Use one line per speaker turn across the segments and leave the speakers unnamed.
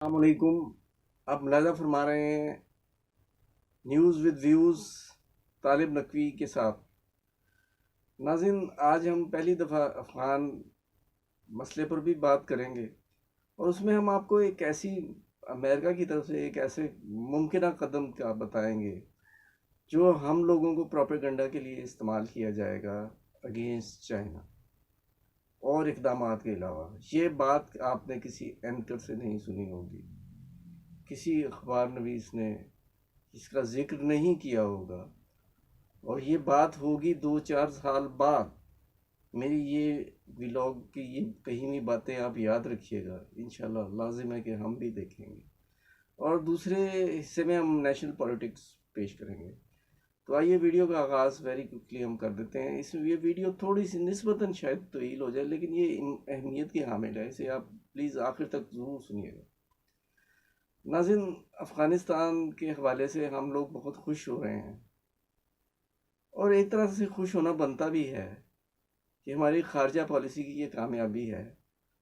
السلام علیکم. آپ ملاحظہ فرما رہے ہیں نیوز ود ویوز طالب نقوی کے ساتھ. ناظرین، آج ہم پہلی دفعہ افغان مسئلے پر بھی بات کریں گے، اور اس میں ہم آپ کو ایک ایسی امریکہ کی طرف سے ایک ایسے ممکنہ قدم کا بتائیں گے جو ہم لوگوں کو پروپیگنڈا کے لیے استعمال کیا جائے گا اگینسٹ چائنا، اور اقدامات کے علاوہ. یہ بات آپ نے کسی اینکر سے نہیں سنی ہوگی، کسی اخبار نویس نے اس کا ذکر نہیں کیا ہوگا، اور یہ بات ہوگی 2-4 سال بعد. میری یہ ولاگ کی یہ کہیں بھی باتیں آپ یاد رکھیے گا، انشاءاللہ لازم ہے کہ ہم بھی دیکھیں گے. اور دوسرے حصے میں ہم نیشنل پولیٹکس پیش کریں گے. تو آئیے ویڈیو کا آغاز ویری کوکلی ہم کر دیتے ہیں. اس یہ ویڈیو تھوڑی سی نسبتاً شاید طویل ہو جائے، لیکن یہ اہمیت کی حامل ہے، اسے آپ پلیز آخر تک ضرور سنیے گا. ناظرین، افغانستان کے حوالے سے ہم لوگ بہت خوش ہو رہے ہیں، اور ایک طرح سے خوش ہونا بنتا بھی ہے کہ ہماری خارجہ پالیسی کی یہ کامیابی ہے.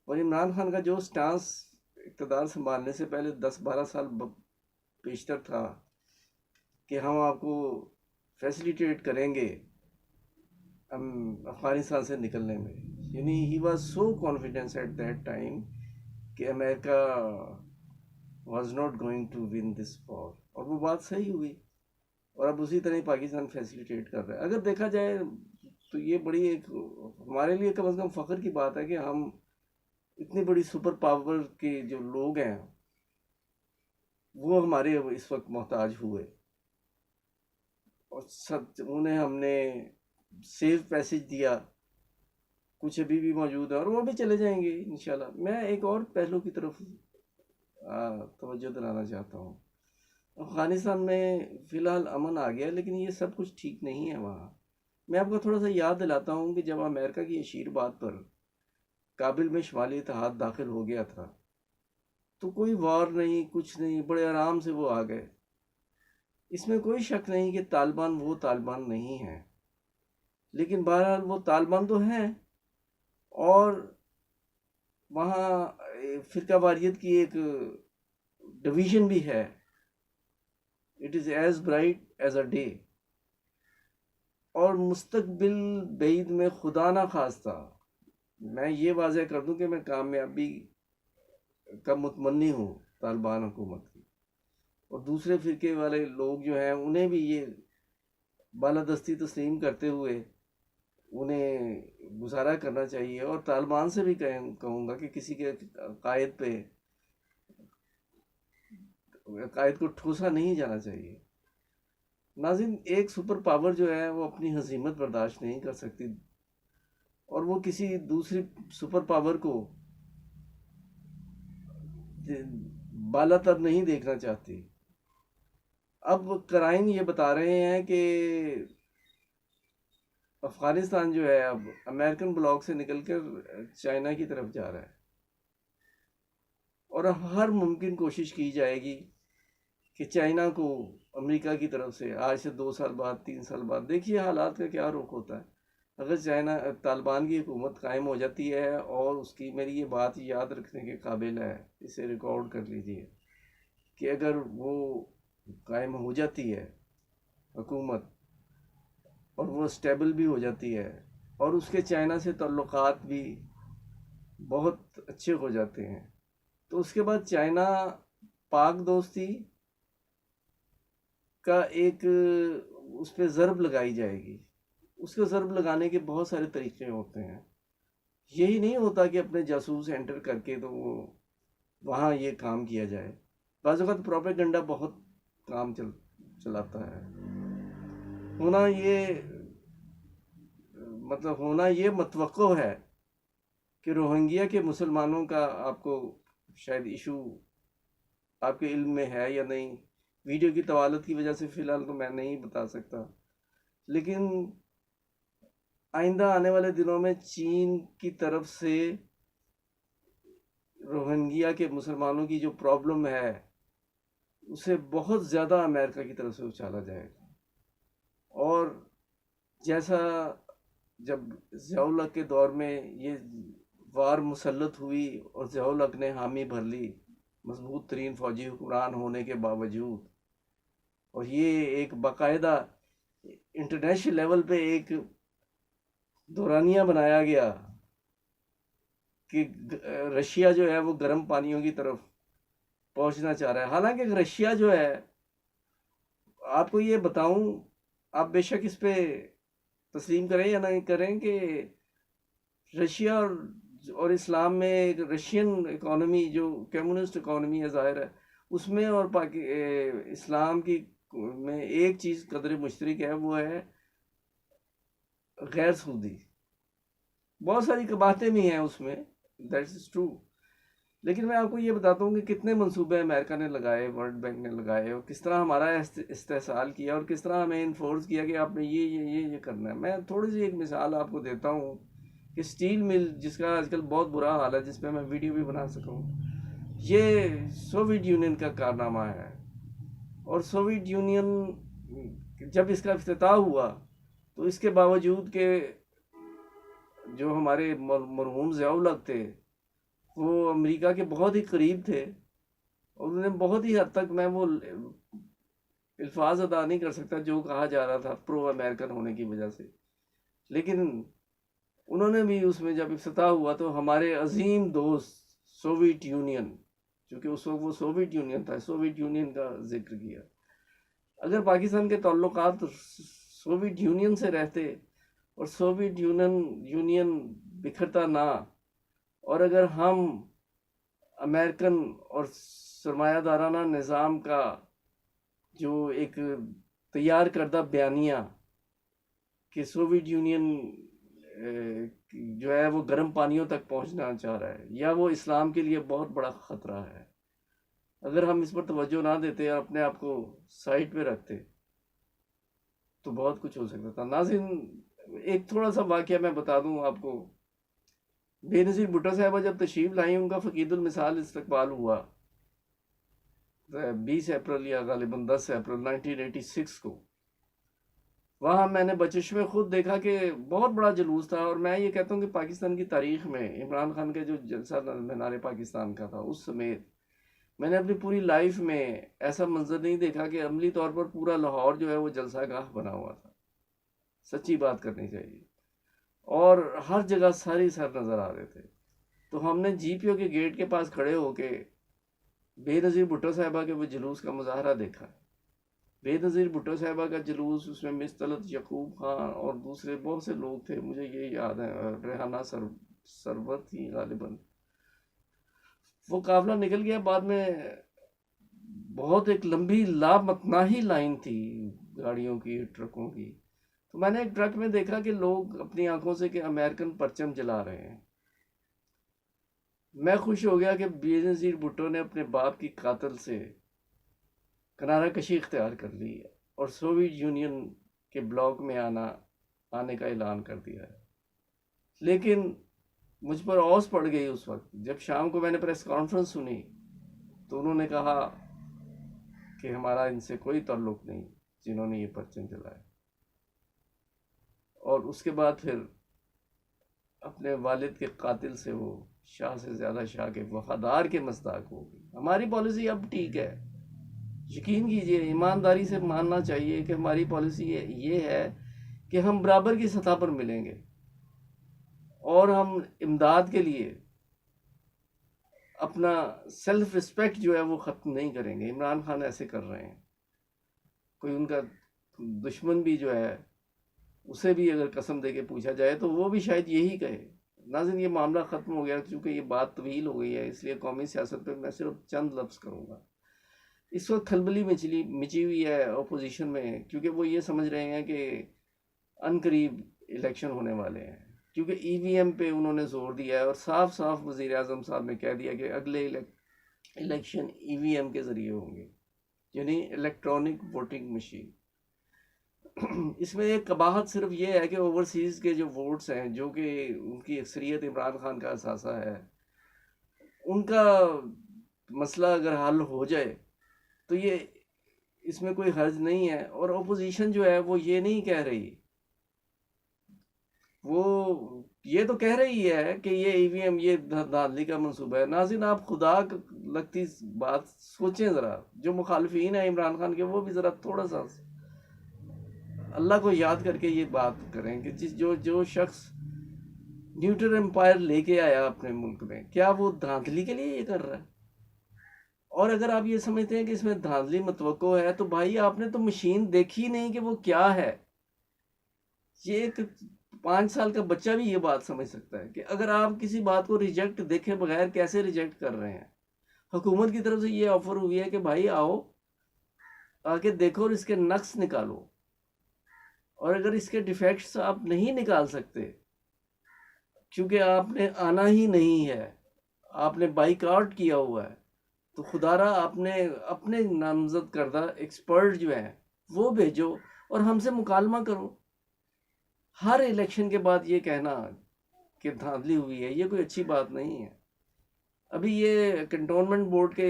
اور عمران خان کا جو سٹانس اقتدار سنبھالنے سے پہلے 10-12 سال پیشتر تھا کہ ہم آپ کو فیسیلیٹیٹ کریں گے افغانستان سے نکلنے میں، یعنی he was so confident at that time کہ America was not going to win this war, اور وہ بات صحیح ہوئی. اور اب اسی طرح پاکستان فیسیلیٹیٹ کر رہا ہے. اگر دیکھا جائے تو یہ بڑی ایک ہمارے لیے کم از کم فخر کی بات ہے کہ ہم اتنی بڑی سپر پاور کے جو لوگ ہیں وہ ہمارے اس وقت محتاج ہوئے، اور سب انہیں ہم نے سیف پیسج دیا. کچھ ابھی بھی موجود ہے اور وہ بھی چلے جائیں گے انشاءاللہ. میں ایک اور پہلو کی طرف توجہ دلانا چاہتا ہوں. افغانستان میں فی الحال امن آ گیا، لیکن یہ سب کچھ ٹھیک نہیں ہے وہاں. میں آپ کو تھوڑا سا یاد دلاتا ہوں کہ جب امریکہ کی اشیر بات پر کابل میں شمالی اتحاد داخل ہو گیا تھا تو کوئی وار نہیں، کچھ نہیں، بڑے آرام سے وہ آ گئے. اس میں کوئی شک نہیں کہ طالبان وہ طالبان نہیں ہیں، لیکن بہرحال وہ طالبان تو ہیں، اور وہاں فرقہ واریت کی ایک ڈویژن بھی ہے. It is as bright as a day. اور مستقبل بعید میں خدا نہ خواستہ میں یہ واضح کر دوں کہ میں کامیابی کا متمنی ہوں طالبان حکومت کی، اور دوسرے فرقے والے لوگ جو ہیں انہیں بھی یہ بالادستی تسلیم کرتے ہوئے انہیں گزارا کرنا چاہیے. اور طالبان سے بھی کہوں گا کہ کسی کے قائد کو ٹھوسا نہیں جانا چاہیے. ناظرین، ایک سپر پاور جو ہے وہ اپنی ہزیمت برداشت نہیں کر سکتی، اور وہ کسی دوسری سپر پاور کو بالا تر نہیں دیکھنا چاہتی. اب کرائم یہ بتا رہے ہیں کہ افغانستان جو ہے اب امریکن بلاک سے نکل کر چائنا کی طرف جا رہا ہے، اور اب ہر ممکن کوشش کی جائے گی کہ چائنا کو امریکہ کی طرف سے آج سے 2 سال بعد 3 سال بعد دیکھیے حالات کا کیا رخ ہوتا ہے. اگر چائنا طالبان کی حکومت قائم ہو جاتی ہے، اور اس کی میری یہ بات یاد رکھنے کے قابل ہے، اسے ریکارڈ کر لیجئے کہ اگر وہ قائم ہو جاتی ہے حکومت اور وہ اسٹیبل بھی ہو جاتی ہے، اور اس کے چائنا سے تعلقات بھی بہت اچھے ہو جاتے ہیں، تو اس کے بعد چائنا پاک دوستی کا ایک اس پہ ضرب لگائی جائے گی. اس کو ضرب لگانے کے بہت سارے طریقے ہوتے ہیں. یہی نہیں ہوتا کہ اپنے جاسوس انٹر کر کے تو وہ وہاں یہ کام کیا جائے. بعض اوقات پروپیگنڈا بہت کام چلاتا ہے. ہونا یہ ہونا یہ متوقع ہے کہ روہنگیا کے مسلمانوں کا آپ کو شاید ایشو آپ کے علم میں ہے یا نہیں. ویڈیو کی طوالت کی وجہ سے فی الحال تو میں نہیں بتا سکتا، لیکن آئندہ آنے والے دنوں میں چین کی طرف سے روہنگیا کے مسلمانوں کی جو پرابلم ہے اسے بہت زیادہ امریکہ کی طرف سے اچھالا جائے گا. اور جیسا جب ضیاء الحق کے دور میں یہ وار مسلط ہوئی اور ضیاء الحق نے حامی بھر لی مضبوط ترین فوجی حکمران ہونے کے باوجود، اور یہ ایک باقاعدہ انٹرنیشنل لیول پہ ایک دورانیہ بنایا گیا کہ رشیا جو ہے وہ گرم پانیوں کی طرف پہنچنا چاہ رہا ہے. حالانکہ رشیا جو ہے، آپ کو یہ بتاؤں، آپ بے شک اس پہ تسلیم کریں یا نہیں کریں، کہ رشیا اور اسلام میں ایک رشین اکانومی جو کمیونسٹ اکانومی ہے ظاہر ہے، اس میں اور اسلام کی میں ایک چیز قدر مشترک ہے، وہ ہے غیر سودی. بہت ساری باتیں بھی ہیں اس میں، دیٹس از ٹرو. لیکن میں آپ کو یہ بتاتا ہوں کہ کتنے منصوبے امریکہ نے لگائے، ورلڈ بینک نے لگائے، اور کس طرح ہمارا استحصال کیا، اور کس طرح ہمیں انفورس کیا کہ آپ نے یہ کرنا ہے. میں تھوڑی سی ایک مثال آپ کو دیتا ہوں کہ اسٹیل مل، جس کا آج کل بہت برا حال ہے، جس پہ میں ویڈیو بھی بنا سکوں، یہ سوویت یونین کا کارنامہ ہے. اور سوویت یونین جب اس کا افتتاح ہوا تو اس کے باوجود کہ جو ہمارے مرحوم ضیاء الحق تھے وہ امریکہ کے بہت ہی قریب تھے، اور انہیں بہت ہی حد تک، میں وہ الفاظ ادا نہیں کر سکتا جو کہا جا رہا تھا پرو امریکن ہونے کی وجہ سے، لیکن انہوں نے بھی اس میں جب افتتاح ہوا تو ہمارے عظیم دوست سوویت یونین، چونکہ اس وقت وہ سوویت یونین تھا، سوویت یونین کا ذکر کیا. اگر پاکستان کے تعلقات سوویت یونین سے رہتے اور سوویت یونین بکھرتا نہ، اور اگر ہم امریکن اور سرمایہ دارانہ نظام کا جو ایک تیار کردہ بیانیہ کہ سوویت یونین جو ہے وہ گرم پانیوں تک پہنچنا چاہ رہا ہے، یا وہ اسلام کے لیے بہت بڑا خطرہ ہے، اگر ہم اس پر توجہ نہ دیتے اور اپنے آپ کو سائٹ پہ رکھتے تو بہت کچھ ہو سکتا تھا. ناظرین، ایک تھوڑا سا واقعہ میں بتا دوں آپ کو. بے نظیر بھٹو صاحبہ جب تشریف لائیں، ان کا فقید المثال استقبال ہوا 20 اپریل یا غالباً 10 اپریل 1986 کو. وہاں میں نے بچشمے خود دیکھا کہ بہت بڑا جلوس تھا، اور میں یہ کہتا ہوں کہ پاکستان کی تاریخ میں عمران خان کا جو جلسہ مینار پاکستان کا تھا، اس سمیت میں نے اپنی پوری لائف میں ایسا منظر نہیں دیکھا کہ عملی طور پر پورا لاہور جو ہے وہ جلسہ گاہ بنا ہوا تھا. سچی بات کرنی چاہیے. اور ہر جگہ ساری سر نظر آ رہے تھے. تو ہم نے جی پی او کے گیٹ کے پاس کھڑے ہو کے بے نظیر بھٹو صاحبہ کے وہ جلوس کا مظاہرہ دیکھا. بے نظیر بھٹو صاحبہ کا جلوس، اس میں مس طلعت یعقوب خان اور دوسرے بہت سے لوگ تھے، مجھے یہ یاد ہے، ریحانہ سرور تھی غالباً. وہ قافلہ نکل گیا. بعد میں بہت ایک لمبی لامتناہی لائن تھی گاڑیوں کی، ٹرکوں کی. تو میں نے ایک ٹرک میں دیکھا کہ لوگ اپنی آنکھوں سے کہ امریکن پرچم جلا رہے ہیں. میں خوش ہو گیا کہ بے نظیر بھٹو نے اپنے باپ کی قاتل سے کنارہ کشی اختیار کر لی اور سوویت یونین کے بلاک میں آنے کا اعلان کر دیا ہے. لیکن مجھ پر اوس پڑ گئی اس وقت جب شام کو میں نے پریس کانفرنس سنی تو انہوں نے کہا کہ ہمارا ان سے کوئی تعلق نہیں جنہوں نے یہ پرچم جلائے. اور اس کے بعد پھر اپنے والد کے قاتل سے وہ شاہ سے زیادہ شاہ کے وفادار کے مصداق ہو گئی. ہماری پالیسی اب ٹھیک ہے، یقین کیجئے، ایمانداری سے ماننا چاہیے کہ ہماری پالیسی یہ ہے کہ ہم برابر کی سطح پر ملیں گے، اور ہم امداد کے لیے اپنا سیلف رسپیکٹ جو ہے وہ ختم نہیں کریں گے. عمران خان ایسے کر رہے ہیں. کوئی ان کا دشمن بھی جو ہے، اسے بھی اگر قسم دے کے پوچھا جائے تو وہ بھی شاید یہی کہے. ناظرین، یہ معاملہ ختم ہو گیا، چونکہ یہ بات طویل ہو گئی ہے، اس لیے قومی سیاست پہ میں صرف چند لفظ کروں گا. اس وقت کھلبلی مچی ہوئی ہے اپوزیشن میں، کیونکہ وہ یہ سمجھ رہے ہیں کہ ان قریب الیکشن ہونے والے ہیں، کیونکہ ای وی ایم پہ انہوں نے زور دیا ہے، اور صاف صاف وزیر اعظم صاحب نے کہہ دیا کہ اگلے الیکشن ای وی ایم کے ذریعے ہوں گے، یعنی الیکٹرانک ووٹنگ مشین. اس میں ایک قباحت صرف یہ ہے کہ اوورسیز کے جو ووٹس ہیں، جو کہ ان کی اکثریت عمران خان کا اثاثہ ہے، ان کا مسئلہ اگر حل ہو جائے تو یہ اس میں کوئی حرج نہیں ہے. اور اپوزیشن جو ہے وہ یہ نہیں کہہ رہی، وہ یہ تو کہہ رہی ہے کہ یہ ای وی ایم یہ دھاندلی کا منصوبہ ہے. ناظرین آپ خدا لگتی بات سوچیں ذرا, جو مخالفین ہیں عمران خان کے وہ بھی ذرا تھوڑا سا اللہ کو یاد کر کے یہ بات کریں کہ جو شخص نیوٹرل امپائر لے کے آیا اپنے ملک میں, کیا وہ دھاندلی کے لیے یہ کر رہا ہے؟ اور اگر آپ یہ سمجھتے ہیں کہ اس میں دھاندلی متوقع ہے تو بھائی آپ نے تو مشین دیکھی نہیں کہ وہ کیا ہے. یہ ایک 5 سال کا بچہ بھی یہ بات سمجھ سکتا ہے کہ اگر آپ کسی بات کو ریجیکٹ دیکھے بغیر کیسے ریجیکٹ کر رہے ہیں. حکومت کی طرف سے یہ آفر ہوئی ہے کہ بھائی آؤ آ کے دیکھو اور اس کے نقص نکالو, اور اگر اس کے ڈیفیکٹس آپ نہیں نکال سکتے کیونکہ آپ نے آنا ہی نہیں ہے, آپ نے بائیک آؤٹ کیا ہوا ہے, تو خدا را آپ نے اپنے نامزد کردہ ایکسپرٹ جو ہیں وہ بھیجو اور ہم سے مکالمہ کرو. ہر الیکشن کے بعد یہ کہنا کہ دھاندلی ہوئی ہے یہ کوئی اچھی بات نہیں ہے. ابھی یہ کنٹونمنٹ بورڈ کے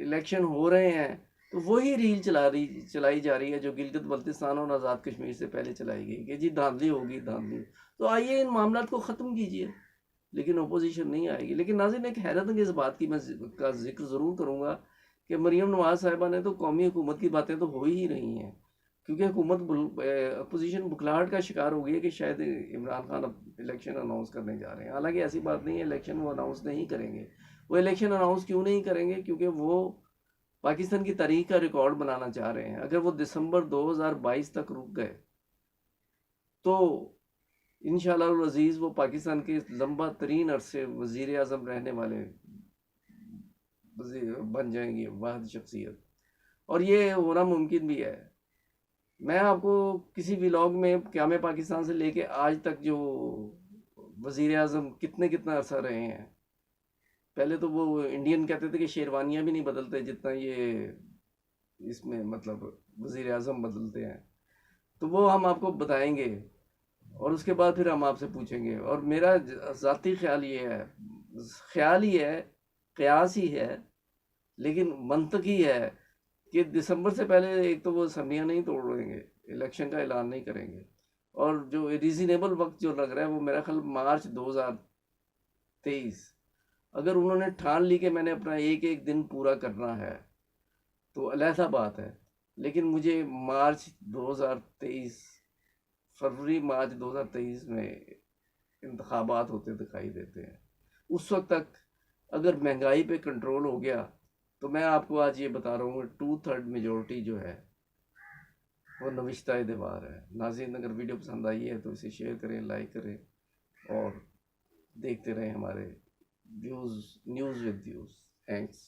الیکشن ہو رہے ہیں تو وہی ریل چلائی جا رہی ہے جو گلگت بلتستان اور آزاد کشمیر سے پہلے چلائی گئی کہ جی دھاندلی ہوگی دھاندلی. تو آئیے ان معاملات کو ختم کیجیے, لیکن اپوزیشن نہیں آئے گی. لیکن ناظرین ایک حیرت انگیز بات کی میں کا ذکر ضرور کروں گا کہ مریم نواز صاحبہ نے تو قومی حکومت کی باتیں تو ہو ہی رہی ہیں, کیونکہ حکومت اپوزیشن بکھلاہٹ کا شکار ہو گئی ہے کہ شاید عمران خان اب الیکشن اناؤنس کرنے جا رہے ہیں. حالانکہ ایسی بات نہیں ہے, الیکشن وہ اناؤنس نہیں کریں گے. وہ الیکشن اناؤنس کیوں نہیں کریں گے؟ کیونکہ وہ پاکستان کی تاریخ کا ریکارڈ بنانا چاہ رہے ہیں. اگر وہ دسمبر 2022 تک رک گئے تو انشاءاللہ العزیز وہ پاکستان کے لمبا ترین عرصے وزیر اعظم رہنے والے بن جائیں گے واحد شخصیت, اور یہ ہونا ممکن بھی ہے. میں آپ کو کسی ولاگ میں قیام پاکستان سے لے کے آج تک جو وزیر اعظم کتنا عرصہ رہے ہیں, پہلے تو وہ انڈین کہتے تھے کہ شیروانیاں بھی نہیں بدلتے جتنا یہ اس میں مطلب وزیر اعظم بدلتے ہیں, تو وہ ہم آپ کو بتائیں گے اور اس کے بعد پھر ہم آپ سے پوچھیں گے. اور میرا ذاتی خیال یہ ہے, قیاس ہی ہے لیکن منطقی ہے کہ دسمبر سے پہلے ایک تو وہ اسمبلیاں نہیں توڑیں گے, الیکشن کا اعلان نہیں کریں گے, اور جو ریزنیبل وقت جو لگ رہا ہے وہ میرا خیال مارچ 2023. اگر انہوں نے ٹھان لی کہ میں نے اپنا ایک دن پورا کرنا ہے تو علیحدہ بات ہے, لیکن مجھے فروری مارچ 2023 میں انتخابات ہوتے دکھائی دیتے ہیں. اس وقت تک اگر مہنگائی پہ کنٹرول ہو گیا تو میں آپ کو آج یہ بتا رہا ہوں 2/3 میجورٹی جو ہے وہ نوشتہ دیوار ہے. ناظرین اگر ویڈیو پسند آئی ہے تو اسے شیئر کریں, لائک کریں اور دیکھتے رہیں ہمارے نیوز ود ویوز. تھینکس.